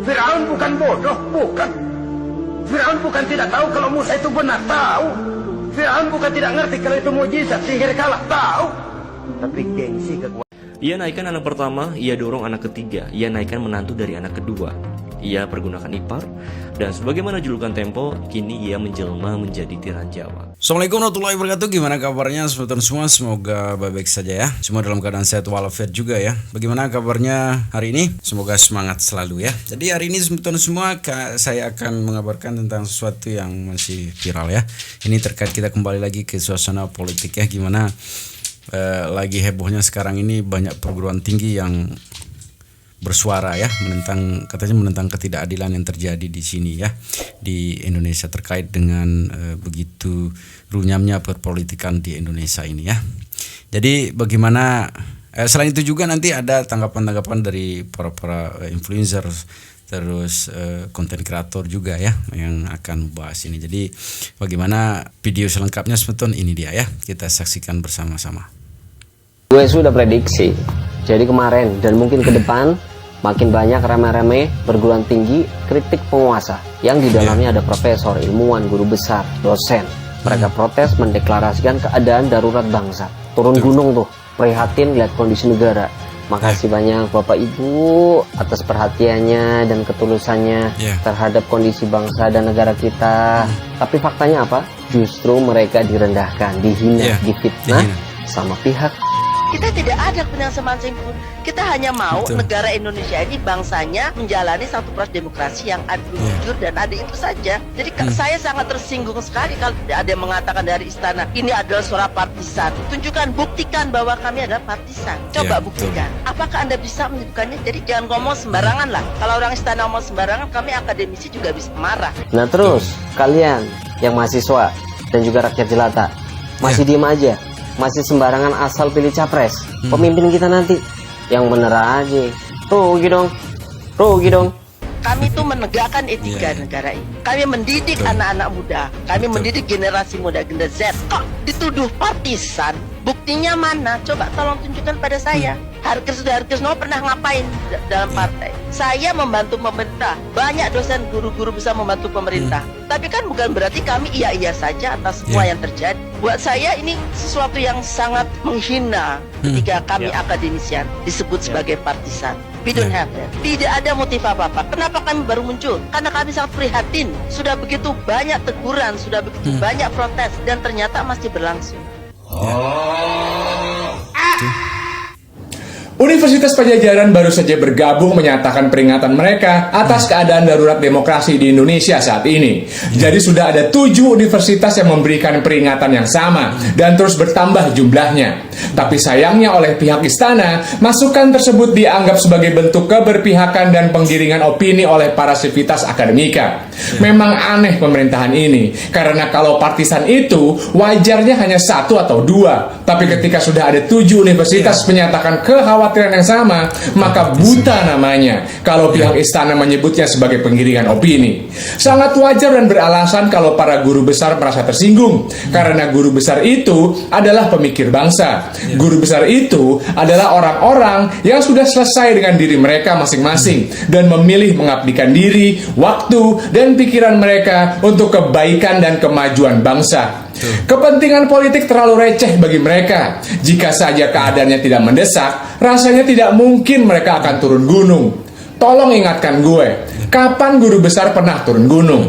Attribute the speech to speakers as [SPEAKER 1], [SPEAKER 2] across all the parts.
[SPEAKER 1] Firaun bukan bodoh, bukan. Firaun bukan tidak tahu kalau Musa itu benar, tahu. Firaun bukan tidak ngerti kalau itu mujizat, sihir kalah, tahu. Tapi gengsi kekuatan.
[SPEAKER 2] Ia naikkan anak pertama, ia dorong anak ketiga, ia naikkan menantu dari anak kedua. Ia pergunakan ipar, dan sebagaimana julukan Tempo, kini ia menjelma menjadi tiran Jawa.
[SPEAKER 3] Assalamualaikum warahmatullahi wabarakatuh. Gimana kabarnya teman-teman semua? Semoga baik-baik saja ya. Semua dalam keadaan sehat walafiat juga ya. Bagaimana kabarnya hari ini? Semoga semangat selalu ya. Jadi hari ini teman-teman semua saya akan mengabarkan tentang sesuatu yang masih viral ya. Ini terkait kita kembali lagi ke suasana politik ya. Gimana lagi hebohnya sekarang ini banyak perguruan tinggi yang bersuara ya katanya menentang ketidakadilan yang terjadi di sini ya di Indonesia terkait dengan begitu runyamnya perpolitikan di Indonesia ini ya. Jadi bagaimana selain itu juga nanti ada tanggapan-tanggapan dari para influencer terus konten kreator juga ya yang akan membahas ini. Jadi bagaimana video selengkapnya sebetulnya ini dia ya, kita saksikan bersama-sama.
[SPEAKER 4] Gue sudah prediksi, jadi kemarin dan mungkin ke depan makin banyak rame-rame perguruan tinggi kritik penguasa yang di dalamnya ada profesor, ilmuwan, guru besar, dosen. Mereka protes mendeklarasikan keadaan darurat bangsa. Turun gunung tuh, prihatin lihat kondisi negara. Makasih banyak Bapak Ibu atas perhatiannya dan ketulusannya terhadap kondisi bangsa dan negara kita. Tapi faktanya apa? Justru mereka direndahkan, dihina, difitnah sama pihak.
[SPEAKER 5] Kita tidak ada kepentingan semancing pun. Kita hanya mau negara Indonesia ini bangsanya menjalani satu proses demokrasi yang adil, jujur dan adil, itu saja. Jadi saya sangat tersinggung sekali kalau tidak ada yang mengatakan dari istana ini adalah suara partisan. Tunjukkan, buktikan bahwa kami adalah partisan. Coba buktikan. Apakah Anda bisa menyebutkannya? Jadi jangan ngomong sembarangan lah. Kalau orang istana ngomong sembarangan, kami akademisi juga bisa marah.
[SPEAKER 4] Nah terus kalian yang mahasiswa dan juga rakyat jelata masih diem aja, masih sembarangan asal pilih capres pemimpin kita nanti. Yang bener aja, rugi dong. Kami itu menegakkan etika negara ini. Kami mendidik anak-anak muda, kami mendidik generasi muda, generasi Z. Kok dituduh partisan? Buktinya mana? Coba tolong tunjukkan pada saya. Harkesno pernah ngapain dalam partai? Saya membantu pemerintah. Banyak dosen guru-guru bisa membantu pemerintah. Tapi kan bukan berarti kami iya-iya saja atas semua yang terjadi. Buat saya ini sesuatu yang sangat menghina ketika kami akademisian disebut sebagai partisan. We don't have that. Tidak ada motif apa-apa. Kenapa kami baru muncul? Karena kami sangat prihatin. Sudah begitu banyak teguran, sudah begitu banyak protes, dan ternyata masih berlangsung.
[SPEAKER 6] Universitas Padjadjaran baru saja bergabung menyatakan peringatan mereka atas keadaan darurat demokrasi di Indonesia saat ini. Jadi sudah ada 7 universitas yang memberikan peringatan yang sama dan terus bertambah jumlahnya. Tapi sayangnya oleh pihak istana, masukan tersebut dianggap sebagai bentuk keberpihakan dan penggiringan opini oleh para sivitas akademika. Memang aneh pemerintahan ini, karena kalau partisan itu wajarnya hanya 1 atau 2. Tapi ketika sudah ada 7 universitas menyatakan kekhawatiran yang sama, maka buta namanya kalau pihak istana menyebutnya sebagai penggiringan opini. Sangat wajar dan beralasan kalau para guru besar merasa tersinggung, karena guru besar itu adalah pemikir bangsa. Guru besar itu adalah orang-orang yang sudah selesai dengan diri mereka masing-masing dan memilih mengabdikan diri, waktu, dan pikiran mereka untuk kebaikan dan kemajuan bangsa. Kepentingan politik terlalu receh bagi mereka. Jika saja keadaannya tidak mendesak, rasanya tidak mungkin mereka akan turun gunung. Tolong ingatkan gue, kapan guru besar pernah turun gunung?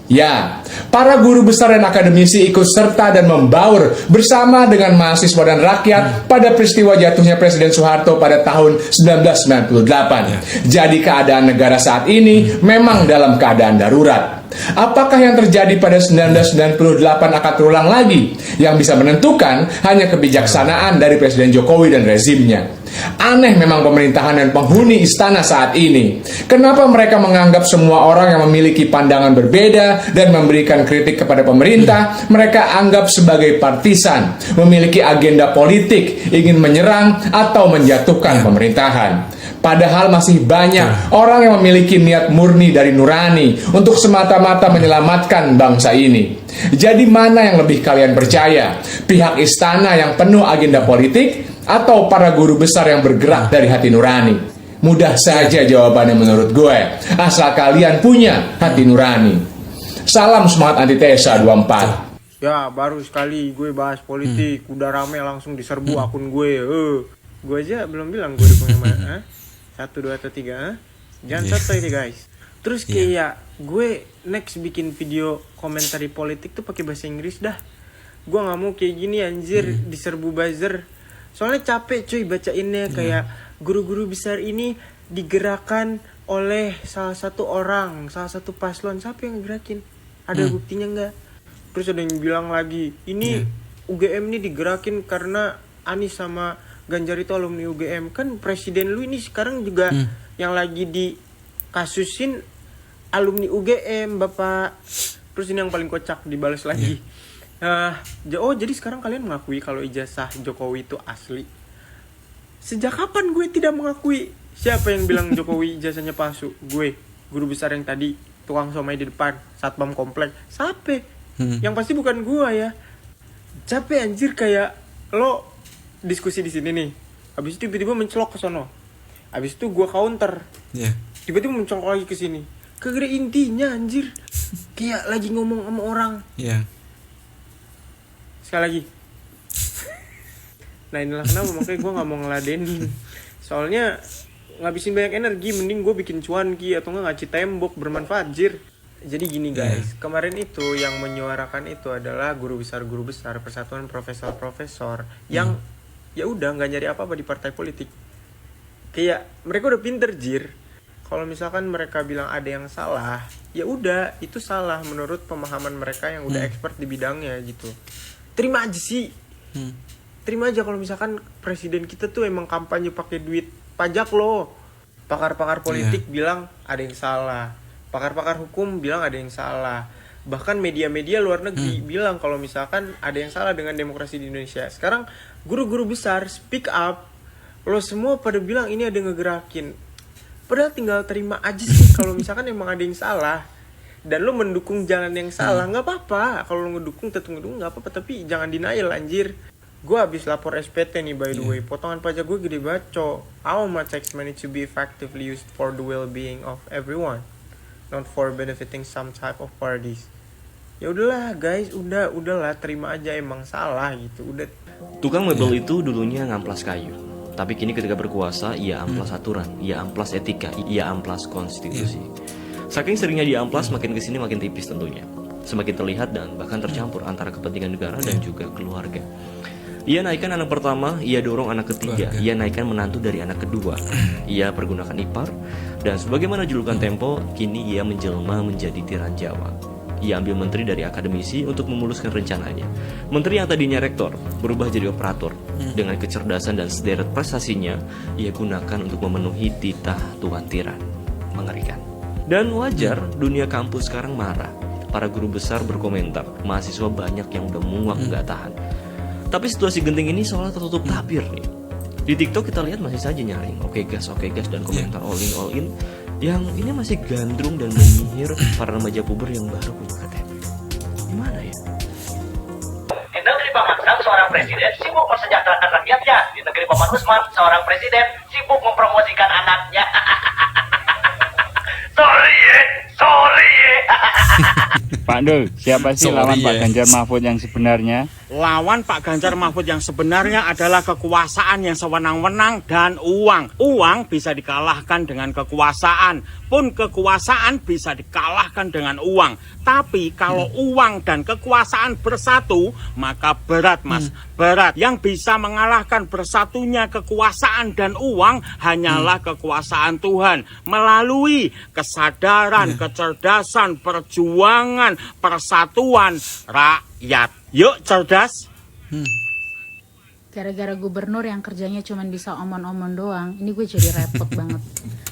[SPEAKER 6] Ya, para guru besar dan akademisi ikut serta dan membaur bersama dengan mahasiswa dan rakyat pada peristiwa jatuhnya Presiden Soeharto pada tahun 1998. Jadi keadaan negara saat ini memang dalam keadaan darurat. Apakah yang terjadi pada 1998 akan terulang lagi? Yang bisa menentukan hanya kebijaksanaan dari Presiden Jokowi dan rezimnya. Aneh memang pemerintahan dan penghuni istana saat ini. Kenapa mereka menganggap semua orang yang memiliki pandangan berbeda dan memberikan kritik kepada pemerintah, mereka anggap sebagai partisan, memiliki agenda politik, ingin menyerang atau menjatuhkan pemerintahan. Padahal masih banyak orang yang memiliki niat murni dari nurani untuk semata-mata menyelamatkan bangsa ini. Jadi mana yang lebih kalian percaya? Pihak istana yang penuh agenda politik atau para guru besar yang bergerak dari hati nurani? Mudah saja jawabannya menurut gue, asal kalian punya hati nurani. Salam semangat antitesa 24.
[SPEAKER 7] Ya baru sekali gue bahas politik, udah rame langsung diserbu akun gue. Gue aja belum bilang gue dukung yang mana. 1, 2, atau 3. Jangan sotoy deh guys. Terus kayak gue next bikin video komentari politik tuh pakai bahasa Inggris dah. Gue nggak mau kayak gini anjir diserbu buzzer. Soalnya capek cuy bacainnya kayak guru-guru besar ini digerakkan oleh salah satu orang, salah satu paslon. Siapa yang ngegerakin? Ada buktinya nggak? Terus ada yang bilang lagi, ini UGM ini digerakin karena Anies sama Ganjar itu alumni UGM. Kan presiden lu ini sekarang juga yang lagi dikasusin alumni UGM, Bapak. Terus ini yang paling kocak dibalas lagi. Jadi sekarang kalian mengakui kalau ijazah Jokowi itu asli. Sejak kapan gue tidak mengakui? Siapa yang bilang Jokowi ijazahnya palsu? Gue, guru besar yang tadi tukang somai di depan, satpam komplek. Siapa? Yang pasti bukan gue ya. Capek anjir kayak lo diskusi di sini nih. Habis itu tiba-tiba mencelok ke sono. Habis itu gue counter. Tiba-tiba mencolok lagi ke sini. Kagak ada intinya anjir. Kayak lagi ngomong sama orang. Sekali lagi. Nah inilah kenapa makanya gue gak mau ngeladenin. Soalnya ngabisin banyak energi. Mending gue bikin cuanki atau gak ngaci tembok bermanfaat jir. Jadi gini guys, kemarin itu yang menyuarakan itu adalah guru besar Persatuan Profesor-Profesor yang ya udah nggak nyari apa-apa di partai politik. Kayak mereka udah pinter jir. Kalau misalkan mereka bilang ada yang salah, ya udah itu salah menurut pemahaman mereka yang udah expert di bidangnya gitu. Terima aja sih. Terima aja kalau misalkan presiden kita tuh emang kampanye pakai duit pajak loh. Pakar-pakar politik bilang ada yang salah. Pakar-pakar hukum bilang ada yang salah. Bahkan media-media luar negeri bilang kalau misalkan ada yang salah dengan demokrasi di Indonesia. Sekarang guru-guru besar speak up. Lo semua pada bilang ini ada yang ngegerakin. Padahal tinggal terima aja sih kalau misalkan emang ada yang salah. Dan lo mendukung jalan yang salah, nggak apa-apa. Kalau lo ngedukung, tetap ngedukung nggak apa-apa. Tapi jangan denial anjir. Gue habis lapor SPT nih by the way. Potongan pajak gue gede baco. How much tax money to be effectively used for the well-being of everyone, not for benefiting some type of parties. Ya udahlah guys, udahlah terima aja emang salah gitu. Udah.
[SPEAKER 2] Tukang mebel itu dulunya ngamplas kayu. Tapi kini ketika berkuasa, ia amplas aturan, ia amplas etika, ia amplas konstitusi. Saking seringnya diamplas, makin kesini makin tipis tentunya. Semakin terlihat dan bahkan tercampur antara kepentingan negara dan juga keluarga. Ia naikkan anak pertama, ia dorong anak ketiga, ia naikkan menantu dari anak kedua. Ia pergunakan ipar, dan sebagaimana julukan Tempo, kini ia menjelma menjadi tiran Jawa. Ia ambil menteri dari akademisi untuk memuluskan rencananya. Menteri yang tadinya rektor berubah jadi operator. Dengan kecerdasan dan sederet prestasinya, ia gunakan untuk memenuhi titah Tuan Tiran. Mengerikan. Dan wajar dunia kampus sekarang marah. Para guru besar berkomentar, mahasiswa banyak yang udah muak gak tahan. Tapi situasi genting ini seolah tertutup tabir nih. Di TikTok kita lihat masih saja nyaring oke gas dan komentar all in. Yang ini masih gandrung dan menyihir para remaja puber yang baru punya KTP. Gimana ya?
[SPEAKER 8] Di negeri Paman Sam, seorang presiden sibuk mensejahterakan rakyatnya. Di negeri Paman Usman, seorang presiden sibuk mempromosikan anaknya. Sorry.
[SPEAKER 9] Pak Dul, siapa sih lawan Pak Ganjar Mahfud yang sebenarnya?
[SPEAKER 10] Lawan Pak Ganjar Mahfud yang sebenarnya adalah kekuasaan yang sewenang-wenang dan uang. Uang bisa dikalahkan dengan kekuasaan, pun kekuasaan bisa dikalahkan dengan uang. Tapi kalau uang dan kekuasaan bersatu, maka berat mas, berat. Yang bisa mengalahkan bersatunya kekuasaan dan uang hanyalah kekuasaan Tuhan. Melalui kesadaran, kecerdasan, perjuangan, persatuan rakyat. Yuk cerdas.
[SPEAKER 11] Gara-gara gubernur yang kerjanya cuma bisa omon-omon doang, ini gue jadi repot banget.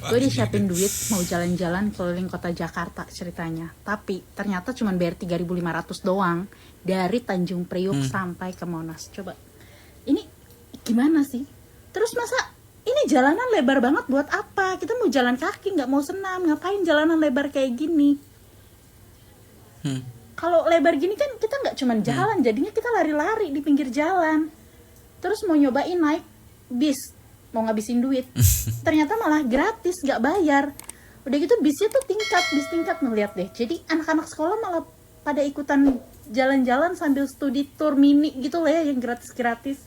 [SPEAKER 11] Gue disiapin duit mau jalan-jalan keliling kota Jakarta ceritanya. Tapi ternyata cuma bayar 3.500 doang dari Tanjung Priuk sampai ke Monas. Coba, ini gimana sih? Terus masa ini jalanan lebar banget buat apa? Kita mau jalan kaki, nggak mau senam. Ngapain jalanan lebar kayak gini? Kalau lebar gini kan kita nggak cuma jalan, jadinya kita lari-lari di pinggir jalan. Terus mau nyobain naik bis mau ngabisin duit. Ternyata malah gratis, nggak bayar. Udah gitu bisnya tuh bis tingkat ngeliat deh. Jadi anak-anak sekolah malah pada ikutan jalan-jalan sambil studi tour mini gitu lah ya, yang gratis-gratis.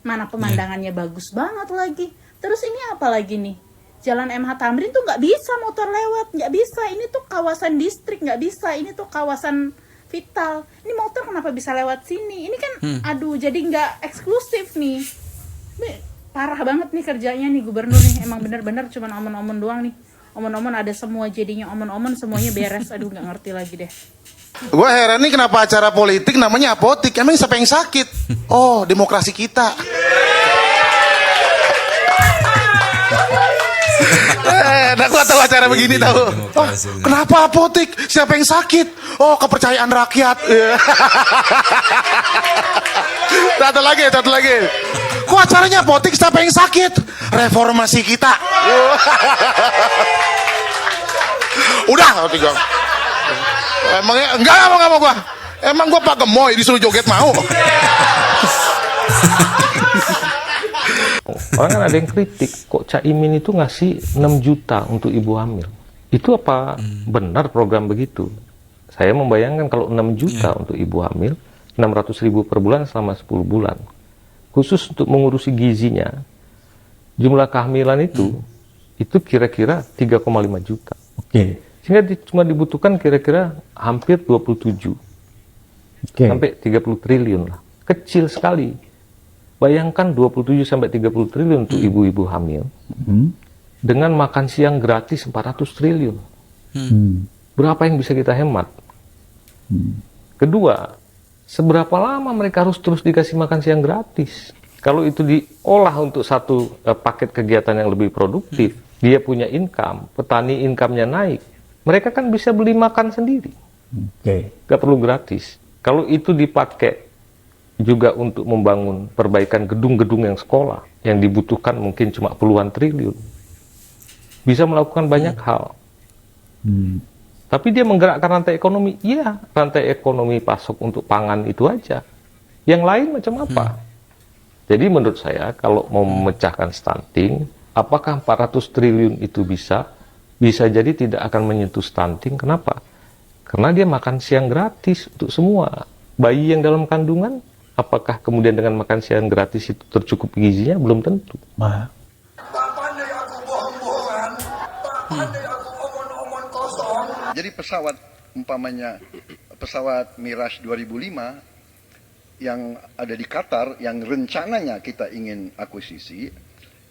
[SPEAKER 11] Mana pemandangannya bagus banget lagi. Terus ini apa lagi nih? Jalan MH Tamrin tuh nggak bisa motor lewat, nggak bisa. Ini tuh kawasan distrik, nggak bisa. Ini tuh kawasan vital. Ini motor kenapa bisa lewat sini? Ini kan, aduh, jadi nggak eksklusif nih. Parah banget nih kerjanya nih gubernur nih. Emang bener-bener cuman omon-omon doang nih. Omon-omon ada semua, jadinya omon-omon semuanya beres. Aduh, nggak ngerti lagi deh.
[SPEAKER 12] Gue heran nih kenapa acara politik namanya apotik. Emang siapa yang sakit? Oh, demokrasi kita. Nah, gue tahu acara begini tahu. Oh, kenapa apotik? Siapa yang sakit? Oh, kepercayaan rakyat. Satu lagi. Kok acaranya apotik? Siapa yang sakit? Reformasi kita. Udah, tiga. Emangnya enggak mau gua. Emang gua Pak Gemoy disuruh joget mau.
[SPEAKER 13] Orang kan ada yang kritik, kok Caimin itu ngasih 6 juta untuk ibu hamil. Itu apa benar program begitu? Saya membayangkan kalau 6 juta untuk ibu hamil, 600.000 per bulan selama 10 bulan. Khusus untuk mengurusi gizinya, jumlah kehamilan itu kira-kira 3,5 juta. Sehingga cuma dibutuhkan kira-kira hampir 27 sampai 30 triliun lah. Kecil sekali. Bayangkan 27 sampai 30 triliun untuk ibu-ibu hamil. Dengan makan siang gratis 400 triliun. Berapa yang bisa kita hemat? Kedua, seberapa lama mereka harus terus dikasih makan siang gratis? Kalau itu diolah untuk satu paket kegiatan yang lebih produktif, dia punya income, petani income-nya naik, mereka kan bisa beli makan sendiri. Gak perlu gratis. Kalau itu dipakai juga untuk membangun perbaikan gedung-gedung yang sekolah, yang dibutuhkan mungkin cuma puluhan triliun, bisa melakukan banyak hal. Tapi dia menggerakkan rantai ekonomi. Iya, rantai ekonomi pasok untuk pangan itu aja. Yang lain macam apa? Jadi menurut saya kalau mau memecahkan stunting, apakah 400 triliun itu bisa jadi tidak akan menyentuh stunting. Kenapa? Karena dia makan siang gratis untuk semua. Bayi yang dalam kandungan, apakah kemudian dengan makan siang gratis itu tercukup gizinya? Belum tentu.
[SPEAKER 14] Jadi pesawat, umpamanya pesawat Mirage 2005 yang ada di Qatar, yang rencananya kita ingin akuisisi,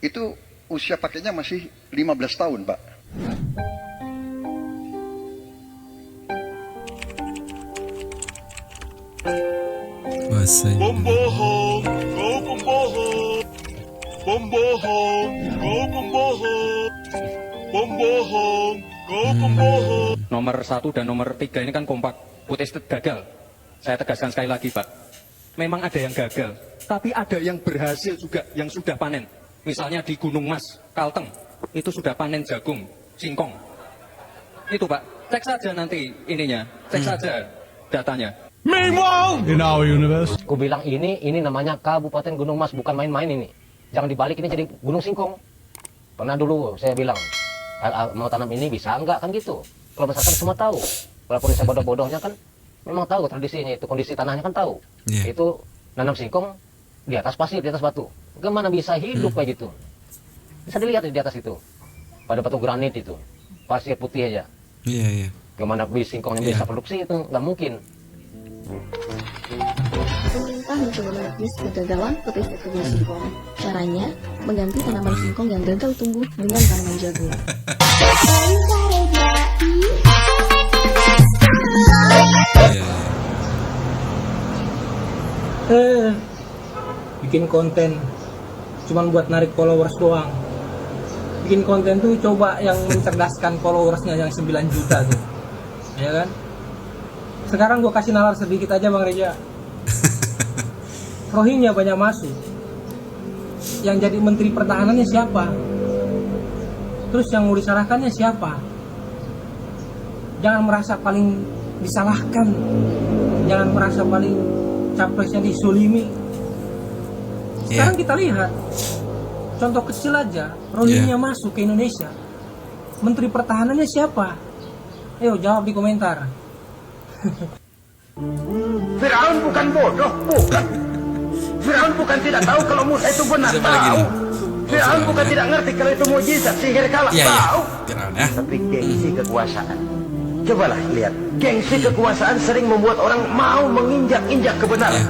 [SPEAKER 14] itu usia pakainya masih 15 tahun, Pak.
[SPEAKER 15] Pembohong, kau pembohong. Pembohong, kau pembohong. Pembohong, kau pembohong.
[SPEAKER 16] Nomor 1 dan nomor 3 ini kan kompak. Putih gagal. Saya tegaskan sekali lagi, Pak. Memang ada yang gagal, tapi ada yang berhasil juga, yang sudah panen. Misalnya di Gunung Mas, Kalteng, itu sudah panen jagung, singkong. Itu, Pak. Cek saja nanti ininya, cek saja datanya.
[SPEAKER 15] Meanwhile, in our universe.
[SPEAKER 17] Aku bilang ini namanya Kabupaten Gunung Mas, bukan main-main ini. Jangan dibalik, ini jadi Gunung Singkong. Pernah dulu saya bilang, mau tanam ini bisa enggak, kan gitu. Kalau misalkan semua tahu, walaupun saya bodoh-bodohnya kan, memang tahu tradisinya itu, kondisi tanahnya kan tahu. Itu nanam singkong di atas pasir, di atas batu. Gimana bisa hidup kayak gitu? Bisa dilihat di atas itu, pada batu granit itu, pasir putih aja. Gimana singkongnya bisa produksi, itu nggak mungkin.
[SPEAKER 18] Pemerintah mencoba menepis kegagalan petis ekonomi singkong. Caranya, mengganti tanaman singkong yang gagal tumbuh dengan tanaman jagung.
[SPEAKER 19] Bikin konten cuman buat narik followers doang. Bikin konten tuh coba yang mencerdaskan followersnya yang 9 juta tuh, ya kan? Sekarang gua kasih nalar sedikit aja Bang Reja. Rohingya banyak masuk. Yang jadi menteri pertahanannya siapa? Terus yang mau disalahkannya siapa? Jangan merasa paling disalahkan. Jangan merasa paling capresnya disulimi. Sekarang kita lihat Contoh kecil aja, Rohingya masuk ke Indonesia. Menteri Pertahanannya siapa? Ayo jawab di komentar.
[SPEAKER 1] Firaun bukan bodoh, bukan. Firaun bukan tidak tahu kalau Musa itu benar, tahu. Firaun bukan tidak ngerti kalau itu mujizat sihir kalah, tahu. Tapi gengsi kekuasaan. Cobalah lihat, gengsi kekuasaan sering membuat orang mau menginjak-injak kebenaran,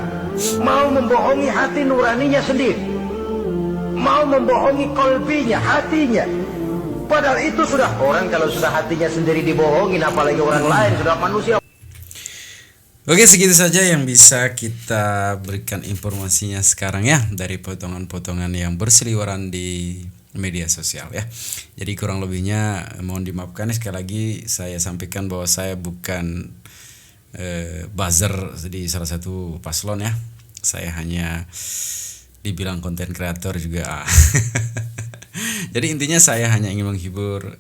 [SPEAKER 1] mau membohongi hati nuraninya sendiri, mau membohongi kolbinya, hatinya. Padahal itu sudah orang kalau sudah hatinya sendiri dibohongin, apalagi orang lain, sudah manusia.
[SPEAKER 3] Oke, segitu saja yang bisa kita berikan informasinya sekarang ya, dari potongan-potongan yang berseliweran di media sosial ya. Jadi kurang lebihnya mohon dimaafkan, sekali lagi saya sampaikan bahwa saya bukan buzzer di salah satu paslon ya. Saya hanya dibilang konten kreator juga. Jadi intinya saya hanya ingin menghibur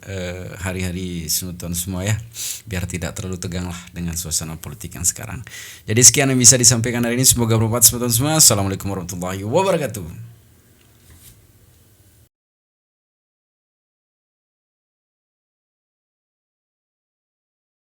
[SPEAKER 3] hari-hari Senuton semua ya, biar tidak terlalu tegang lah dengan suasana politik yang sekarang. Jadi sekian yang bisa disampaikan hari ini, semoga bermanfaat Senuton semua. Assalamualaikum warahmatullahi wabarakatuh.